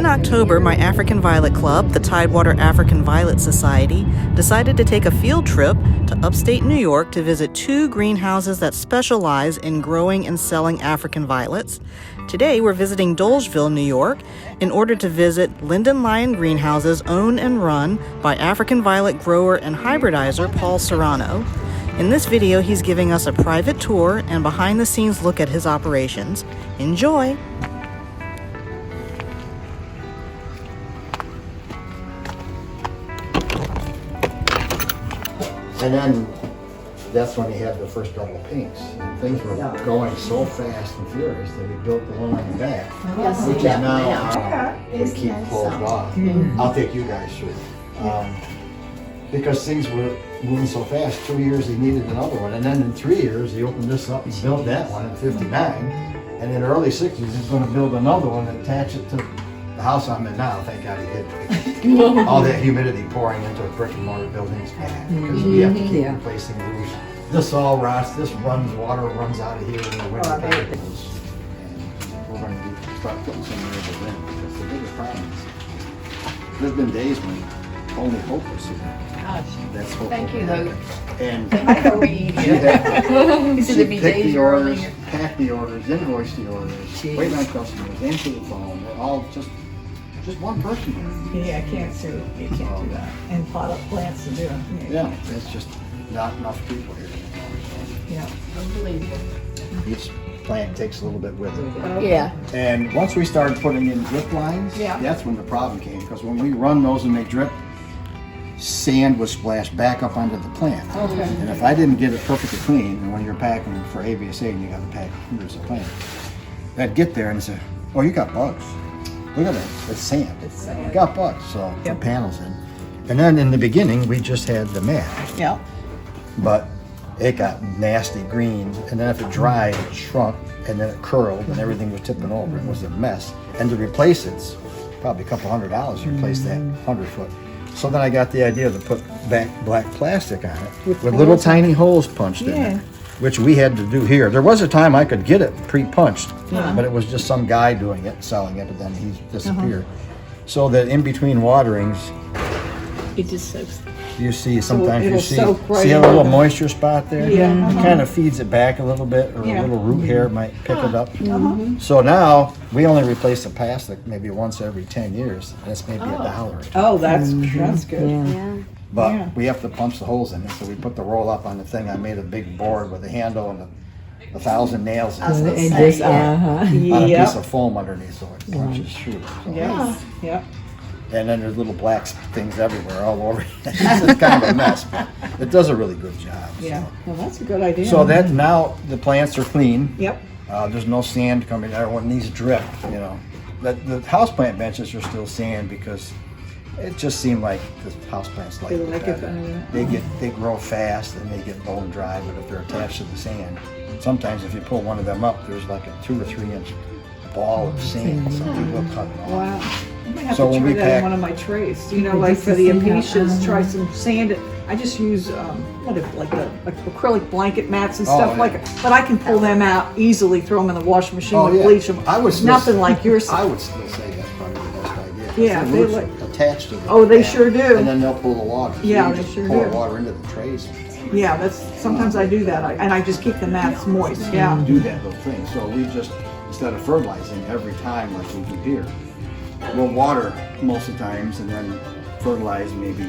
In October, my African Violet Club, the Tidewater African Violet Society, decided to take a field trip to upstate New York to visit 2 greenhouses that specialize in growing and selling African violets. Today, we're visiting Dolgeville, New York, in order to visit Lyndon Lyon Greenhouses, owned and run by African violet grower and hybridizer Paul Sorano. In this video, he's giving us a private tour and behind-the-scenes look at his operations. Enjoy! And then that's when he had the first double pinks. And things were going so fast and furious that he built the one on the back, which is now we keep closed off. I'll take you guys through. Because things were moving so fast, 2 years he needed another one. And then in 3 years, he opened this up and built that one in '59. And in the early '60s, he's going to build another one and attach it to the house I'm in now. Thank God he did. All that humidity pouring into a brick and mortar building is bad because we have to keep replacing roofs. This all rots. This water runs out of here in the winter time. And we're going to start putting some labels in because the biggest problem is there's been days when only hope was here. Gosh, that's hope. thank you though. And I know we she'd pick the orders, pack the orders, invoice the orders, wait on customers, answer the phone. They're all just one person here. Yeah, I can't do it. You can't do that. And pot up plants to do it. Yeah, it's just not enough people here anymore. Yeah. Unbelievable. So each plant takes a little bit with it. Yeah. And once we started putting in drip lines, that's when the problem came. Because when we run those and they drip, sand would splash back up onto the plant. Okay. And if I didn't get it perfectly clean, and when you're packing for ABSA and you got to pack hundreds of plants, I'd get there and say, "Oh, you got bugs. Look at that, it's sand. We got bugs." So put panels in. And then in the beginning, we just had the mat. Yeah. But it got nasty green, and then if it dried, it shrunk, and then it curled, and everything was tipping over. It was a mess. And to replace it's probably a couple $100 to replace that 100-foot. So then I got the idea to put black plastic on it with little tiny holes punched in it, which we had to do here. There was a time I could get it pre-punched, but it was just some guy doing it, selling it, but then he disappeared. So that in between waterings, It just soaks. you see sometimes it'll you see soak right a in. little moisture spot there. Yeah. It kind of feeds it back a little bit, or Yeah. a little root hair might pick it up. So now we only replace the plastic maybe once every 10 years. That's maybe $1. Oh, that's good. Yeah. But we have to punch the holes in it. So we put the roll up on the thing. I made a big board with a handle and 1,000 nails in it. And just, On a piece of foam underneath, so it punches through. So. Yes. Yep. And then there's little black things everywhere, all over. It's just kind of a mess, but it does a really good job. Yeah. Well, that's a good idea. So that now the plants are clean. Yep. There's no sand coming there when these drip. You know, the houseplant benches are still sand because it just seemed like the houseplants like it better. They grow fast and they get bone dry, but if they're attached to the sand, sometimes if you pull one of them up, there's like a 2 or 3 inch ball of sand. Some people will cut it off. Wow. I might have So to when try we that pack- in one of my trays. You know, like for the acacias, try some sand. I just use like acrylic blanket mats and stuff like it. But I can pull them out easily, throw them in the washing machine and bleach them. I would still Nothing like yours. I would still say that's probably the best idea. 'Cause Yeah, the they roots look- are attached to the Oh, they plant, sure do. And then they'll pull the water. So Yeah, you they just sure pour do. water into the trays. Yeah, sometimes I do that, and I just keep the mats moist. Yeah. Do that little thing. So we just, instead of fertilizing every time like we do here, we'll water most of the times and then fertilize maybe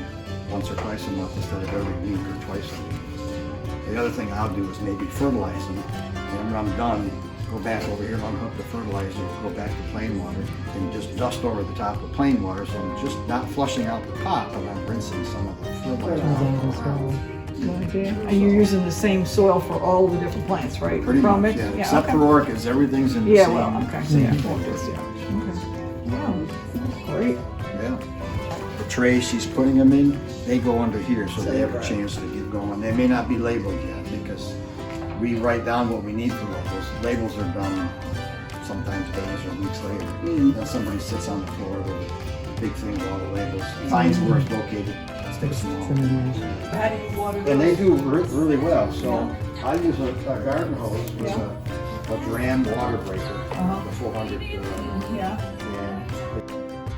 once or twice a month instead of every week or twice a week. The other thing I'll do is maybe fertilize them, and when I'm done, go back over here and unhook the fertilizer, go back to plain water, and just dust over the top of plain water, so I'm just not flushing out the pot, but I'm rinsing some of the fertilizer out. And you're using the same soil for all the different plants, right? Pretty much, yeah. Except for orchids, everything's in the same. Well, okay. So yeah, orchids, yeah. Okay. Wow. Great. Yeah. The trays she's putting them in, they go under here, so they have a chance to get going. They may not be labeled yet because we write down what we need for labels. Labels are done sometimes days or weeks later. Then somebody sits on the floor with a big thing with all the labels, finds where it's located, sticks them all. How do you water And they do really well. So I use a garden hose with a Dram water breaker, the 400. Yeah. And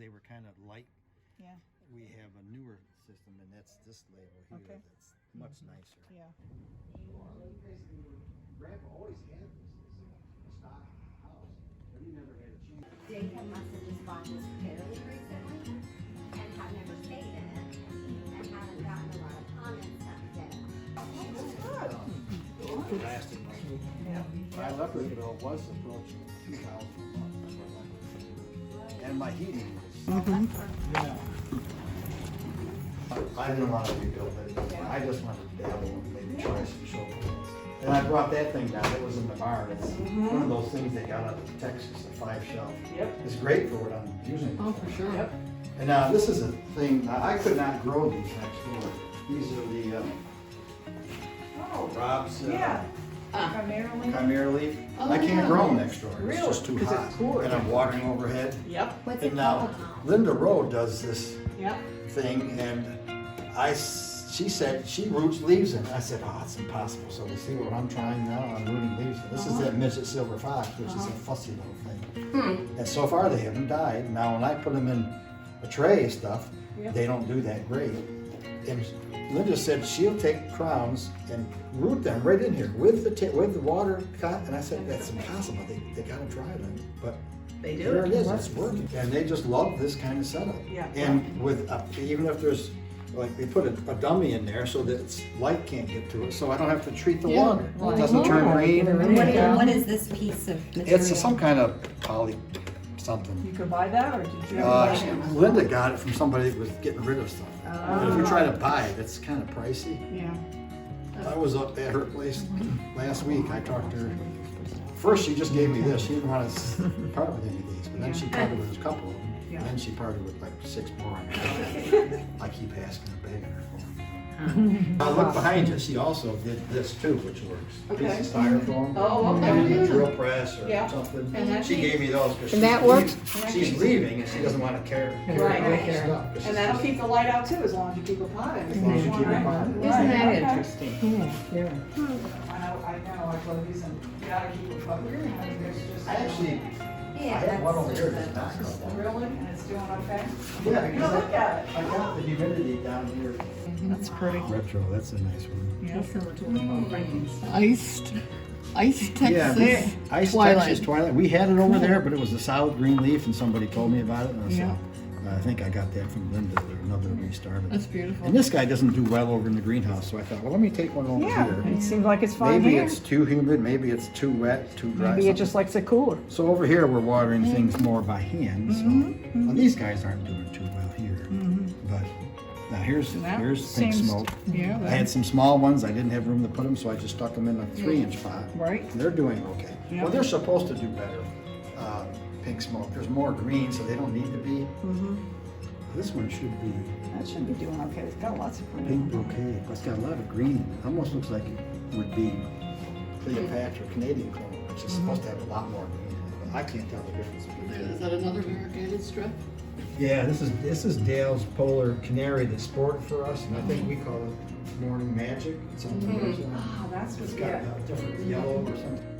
they were kind of light. Yeah. We have a newer system, and that's this label here. Okay. That's much nicer. Yeah. Grandpa always had this stock house, but he never had a chance. Jacob must have just bought this fairly recently and have never stayed in it and haven't gotten a lot of comments on it. Lasted much. My electric bill was approaching $2,000 a month. And my heating was. Yeah. I didn't want to rebuild it. I just wanted to dabble and maybe try some show things. And I brought that thing down. It was in the barn. It's one of those things they got out of Texas, a 5-shelf. Yep. It's great for what I'm using it Oh, for. for sure. Yep. And now this is a thing, I could not grow these next door. These are the Oh, Rob's yeah. Ah. Primarily. Chimera leaf. Oh, I can't yeah. grow them next door. Really? It's just too 'Cause it's hot. cooler. And I'm watering overhead. Yep. What's And it now called? Linda Rowe does this Yep. thing, and she said she roots leaves in it. I said, oh, it's impossible. So we see what I'm trying now. I'm rooting leaves. This is that midget silver fox, which is a fussy little thing. And so far they haven't died. Now when I put them in a tray and stuff, Yep. they don't do that great. And Linda said she'll take crowns and root them right in here with the water cut. And I said, that's impossible. They gotta dry them. But They do there it. it is. It's working. And they just love this kind of setup. Yeah. And with even if there's like we put a dummy in there so that light can't get to it, so I don't have to treat the Yeah. water. It doesn't turn green or And anything. what is this piece of material? It's some kind of poly something. You could buy that, or did you ever buy it? Linda got it from somebody that was getting rid of stuff. But if you try to buy it, it's kind of pricey. Yeah. I was up at her place last week. I talked to her. First, she just gave me this. She didn't want to part with any of these, but then she parted with a couple of them. Yeah. And then she parted with like 6 more. I keep asking her, begging her for them. Now look behind you. She also did this too, which works. Okay. Piece of styrofoam. Oh, okay. Maybe a drill press or Yeah. something. And that She neat. gave me those because And that works? she's leaving and she doesn't want to carry Right. her stuff. 'cause And she's that'll just- keep the light out too, as long as you keep a pot in. As long as you keep it on. Isn't that okay. interesting? Yeah. I know, I love these, and you gotta keep it covered. There's just. I actually, I have one over here that's not covered. Really? And it's doing okay? Yeah, You because look at it. I got the humidity down here. That's pretty. Retro, that's a nice one. Yeah. Iced Yeah, Texas Ice Twilight. Texas Twilight. We had it over there, but it was a solid green leaf, and somebody told me about it. And I said, Yeah. I think I got that from Linda, or another restarted. That's beautiful. And this guy doesn't do well over in the greenhouse, so I thought, well, let me take one over Yeah, here. it seems like it's fine Maybe here. it's too humid, maybe it's too wet, too dry. Maybe it something. just likes it cooler. So over here, we're watering things more by hand. So well, these guys aren't doing too well here. But now here's that pink seems- smoke. yeah, I had some small ones. I didn't have room to put them, so I just stuck them in a 3-inch pot. Right. They're doing okay. Yeah. Well, they're supposed to do better. Pink smoke. There's more green, so they don't need to be. This one should be That should be doing okay. It's got lots of green. pink bouquet, but it's got a lot of green. It almost looks like it would be Cleopatra Canadian clover, which is supposed to have a lot more green in it. But I can't tell the difference between Is that another variegated strip? Yeah, this is Dale's Polar Canary that's sport for us, and I think we call it Morning Magic. It's on the Ah, that's It's what's got good. a different yellow or something.